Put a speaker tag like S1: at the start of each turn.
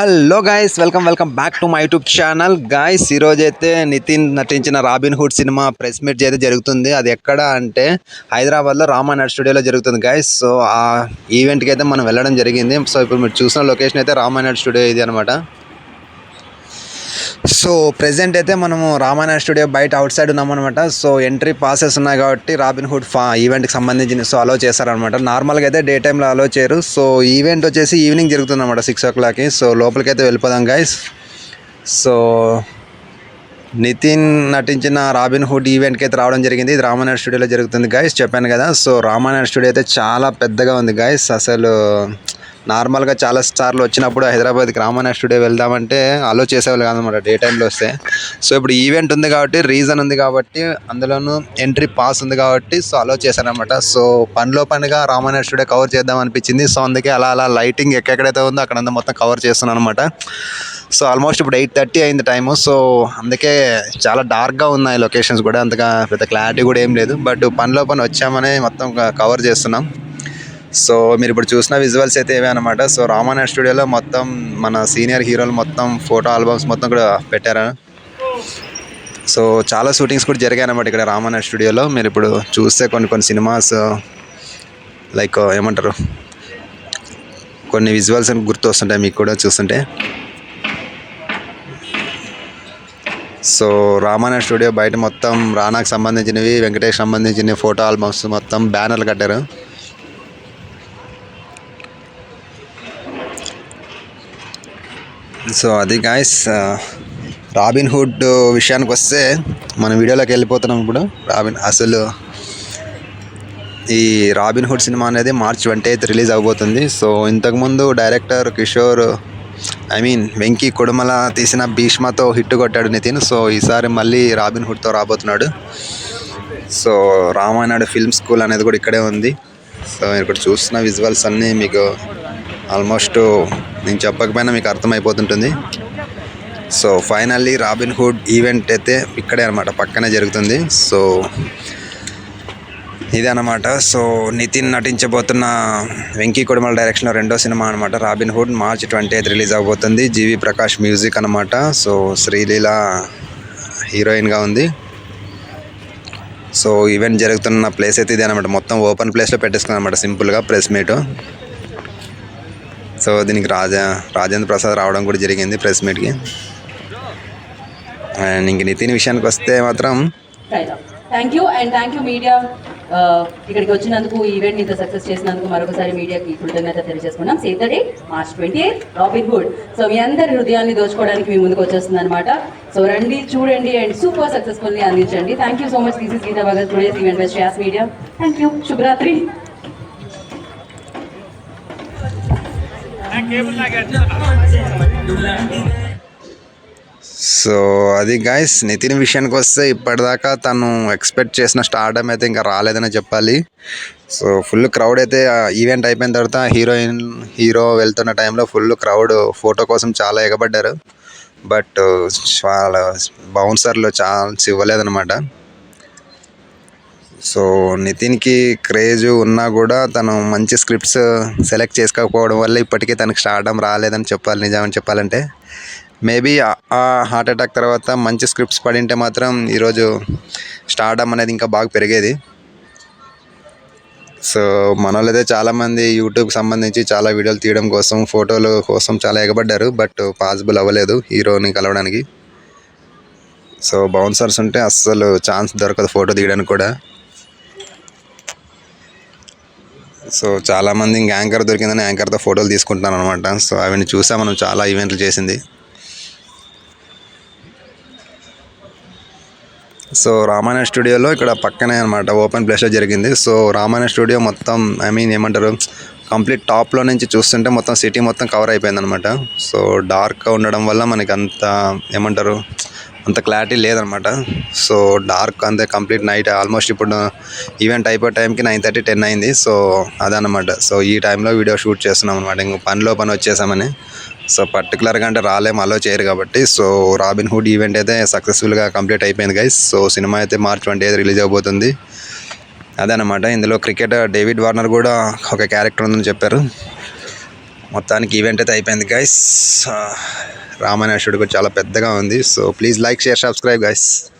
S1: Hello guys, welcome back to my YouTube channel. Guys, ఈరోజు అయితే నితిన్ నటించిన robin hood cinema press meet అయితే జరుగుతుంది. అది ఎక్కడ అంటే హైదరాబాద్లో రామానాయుడు స్టూడియోలో జరుగుతుంది గాయస్. సో ఆ ఈవెంట్కి అయితే మనం వెళ్ళడం జరిగింది. సో ఇప్పుడు మీరు చూసిన లొకేషన్ అయితే రామానాయుడు స్టూడియో ఇది అనమాట. సో ప్రెజెంట్ అయితే మనము రామానాయుడు స్టూడియో బయట అవుట్ సైడ్ ఉన్నామన్నమాట. సో ఎంట్రీ పాసెస్ ఉన్నాయి కాబట్టి రాబిన్ హుడ్ ఈవెంట్కి సంబంధించిన సో అలో చేశారనమాట. నార్మల్గా అయితే డే టైంలో అలో చేయరు. సో ఈవెంట్ వచ్చేసి ఈవినింగ్ జరుగుతుంది అనమాట 6 o'clockకి. సో లోపలికి అయితే వెళ్ళిపోదాం గైస్. సో నితిన్ నటించిన రాబిన్ హుడ్ ఈవెంట్కి అయితే రావడం జరిగింది. ఇది రామానాయుడు స్టూడియోలో జరుగుతుంది గైస్, చెప్పాను కదా. సో రామానాయుడు స్టూడియో అయితే చాలా పెద్దగా ఉంది గైస్. అసలు నార్మల్గా చాలా సార్లు వచ్చినప్పుడు హైదరాబాద్కి రామానాయుడు స్టూడియో వెళ్దామంటే అలో చేసేవాళ్ళు కాదనమాట డే టైంలో వస్తే. సో ఇప్పుడు ఈవెంట్ ఉంది కాబట్టి, రీజన్ ఉంది కాబట్టి, అందులోనూ ఎంట్రీ పాస్ ఉంది కాబట్టి సో అలో చేశారనమాట. సో పనిగా రామానాయుడు స్టూడియో కవర్ చేద్దాం అనిపించింది. సో అందుకే అలా లైటింగ్ ఎక్కడైతే ఉందో అక్కడ మొత్తం కవర్ చేస్తున్నాను అనమాట. సో ఆల్మోస్ట్ ఇప్పుడు 8:30 అయింది టైము. సో అందుకే చాలా డార్క్గా ఉన్నాయి లొకేషన్స్ కూడా, అంతగా పెద్ద క్లారిటీ కూడా ఏం లేదు. బట్ పని వచ్చామని మొత్తం కవర్ చేస్తున్నాం. సో మీరు ఇప్పుడు చూసిన విజువల్స్ అయితే ఇవే అనమాట. సో రామానాయుడు స్టూడియోలో మొత్తం మన సీనియర్ హీరోలు మొత్తం ఫోటో ఆల్బమ్స్ మొత్తం కూడా పెట్టారు. సో చాలా షూటింగ్స్ కూడా జరిగాయి అనమాట ఇక్కడ రామానాయుడు స్టూడియోలో. మీరు ఇప్పుడు చూస్తే కొన్ని సినిమాస్ లైక్ ఏమంటారు, కొన్ని విజువల్స్ గుర్తు వస్తుంటాయి మీకు కూడా చూస్తుంటే. సో రామానాయుడు స్టూడియో బయట మొత్తం రానాకు సంబంధించినవి, వెంకటేష్ సంబంధించిన ఫోటో ఆల్బమ్స్ మొత్తం బ్యానర్లు కట్టారు. సో అది గాయస్, రాబిన్ హుడ్ విషయానికి వస్తే మన వీడియోలోకి వెళ్ళిపోతున్నాం ఇప్పుడు. అసలు ఈ రాబిన్ హుడ్ సినిమా అనేది March 28 రిలీజ్ అవబోతుంది. సో ఇంతకుముందు డైరెక్టర్ కిషోర్ వెంకీ కొడుమల తీసిన భీష్మతో హిట్ కొట్టాడు నితిన్. సో ఈసారి మళ్ళీ రాబిన్ హుడ్తో రాబోతున్నాడు. సో రామానాయుడు ఫిల్మ్ స్కూల్ అనేది కూడా ఇక్కడే ఉంది. సో ఇక్కడ చూస్తున్న విజువల్స్ అన్నీ మీకు ఆల్మోస్ట్ నేను చెప్పకపోయినా మీకు అర్థమైపోతుంటుంది. So finally Robin Hood event అయితే ఇక్కడే అనమాట, పక్కనే జరుగుతుంది. సో ఇదే అనమాట. సో నితిన్ నటించబోతున్న వెంకీ కొడుమల డైరెక్షన్లో రెండో సినిమా అనమాట రాబిన్ హుడ్. March 28 రిలీజ్ అవబోతుంది. జీవి ప్రకాష్ మ్యూజిక్ అనమాట. సో శ్రీలీల హీరోయిన్గా ఉంది. సో ఈవెంట్ జరుగుతున్న ప్లేస్ అయితే ఇదే అనమాట. మొత్తం ఓపెన్ ప్లేస్లో పెట్టేసుకున్నాం అనమాట సింపుల్గా ప్రెస్ మీట్. సో దీనికి రాజేంద్ర ప్రసాద్ రావడం కూడా జరిగింది ప్రెస్ మీట్కి. అండ్ ఇంక నితిన్ విషయానికి వస్తే మాత్రం
S2: థ్యాంక్ యూ మీడియా ఇక్కడికి వచ్చినందుకు, ఈవెంట్ ఇంత సక్సెస్ చేసినందుకు మరొకసారి మీడియాకి కృతజ్ఞత తెలియజేసుకున్నాం. Save the day March 28 Robin Hood. So మీ అందరి హృదయాన్ని దోచుకోవడానికి మీ ముందుకు వచ్చేస్తుంది అనమాట. సో రండి, చూడండి అండ్ సూపర్ సక్సెస్ఫుల్లీ అందించండి. Thank you so much. This is Geetha Bhagat, today's event by Shreyas media. Thank you. శుభరాత్రి.
S1: సో అది గాయస్, నితిన్ విషయానికి వస్తే ఇప్పటిదాకా తను ఎక్స్పెక్ట్ చేసిన స్టార్డమ్ అయితే ఇంకా రాలేదని చెప్పాలి. సో ఫుల్ క్రౌడ్ అయితే ఈవెంట్ అయిపోయిన తర్వాత హీరో వెళ్తున్న టైంలో ఫుల్ క్రౌడ్ ఫోటో కోసం చాలా ఎగబడ్డారు. బట్ వాళ్ళ బౌన్సర్లు ఛాన్స్ ఇవ్వలేదన్నమాట. సో నితిన్కి క్రేజ్ ఉన్నా కూడా తను మంచి స్క్రిప్ట్స్ సెలెక్ట్ చేసుకోకపోవడం వల్ల ఇప్పటికీ తనకు స్టార్డమ్ రాలేదని చెప్పాలి. నిజమని చెప్పాలంటే మేబీ ఆ హార్ట్ అటాక్ తర్వాత మంచి స్క్రిప్ట్స్ పడింటే మాత్రం ఈరోజు స్టార్డమ్ అనేది ఇంకా బాగా పెరిగేది. సో మన వాళ్ళైతే చాలామంది యూట్యూబ్కి సంబంధించి చాలా వీడియోలు తీయడం కోసం, ఫోటోలు కోసం చాలా ఎగబడ్డారు. బట్ పాసిబుల్ అవ్వలేదు హీరోని కలవడానికి. సో బౌన్సర్స్ ఉంటే అస్సలు ఛాన్స్ దొరకదు ఫోటో తీయడానికి కూడా. సో చాలామంది ఇంకా యాంకర్ దొరికిందని యాంకర్తో ఫోటోలు తీసుకుంటున్నాను అనమాట. సో అవన్నీ చూసా మనం చాలా ఈవెంట్లు చేసింది. సో రామానాయుడు స్టూడియోలో ఇక్కడ పక్కనే అనమాట ఓపెన్ ప్లేస్లో జరిగింది. సో రామానాయుడు స్టూడియో మొత్తం ఏమంటారు, కంప్లీట్ టాప్లో నుంచి చూస్తుంటే మొత్తం సిటీ మొత్తం కవర్ అయిపోయింది అనమాట. సో డార్క్గా ఉండడం వల్ల మనకి అంత క్లారిటీ లేదనమాట. సో డార్క్ అంతే కంప్లీట్ నైట్. ఆల్మోస్ట్ ఇప్పుడు ఈవెంట్ అయిపోయే టైంకి 9:30, 10 అయింది. సో అదనమాట. సో ఈ టైంలో వీడియో షూట్ చేస్తున్నాం అనమాట. ఇంక పని వచ్చేసామని. సో పర్టికులర్గా అంటే రాలేము, అలో చేయరు కాబట్టి. సో రాబిన్ హుడ్ ఈవెంట్ అయితే సక్సెస్ఫుల్గా కంప్లీట్ అయిపోయింది గైస్. సో సినిమా అయితే March 28 రిలీజ్ అవబోతుంది. అదనమాట. ఇందులో క్రికెటర్ డేవిడ్ వార్నర్ కూడా ఒక క్యారెక్టర్ ఉందని చెప్పారు. మొత్తానికి ఈవెంట్ అయితే అయిపోయింది గైస్. రామాయణ స్టూడియో చాలా పెద్దగా ఉంది. So please like share subscribe guys.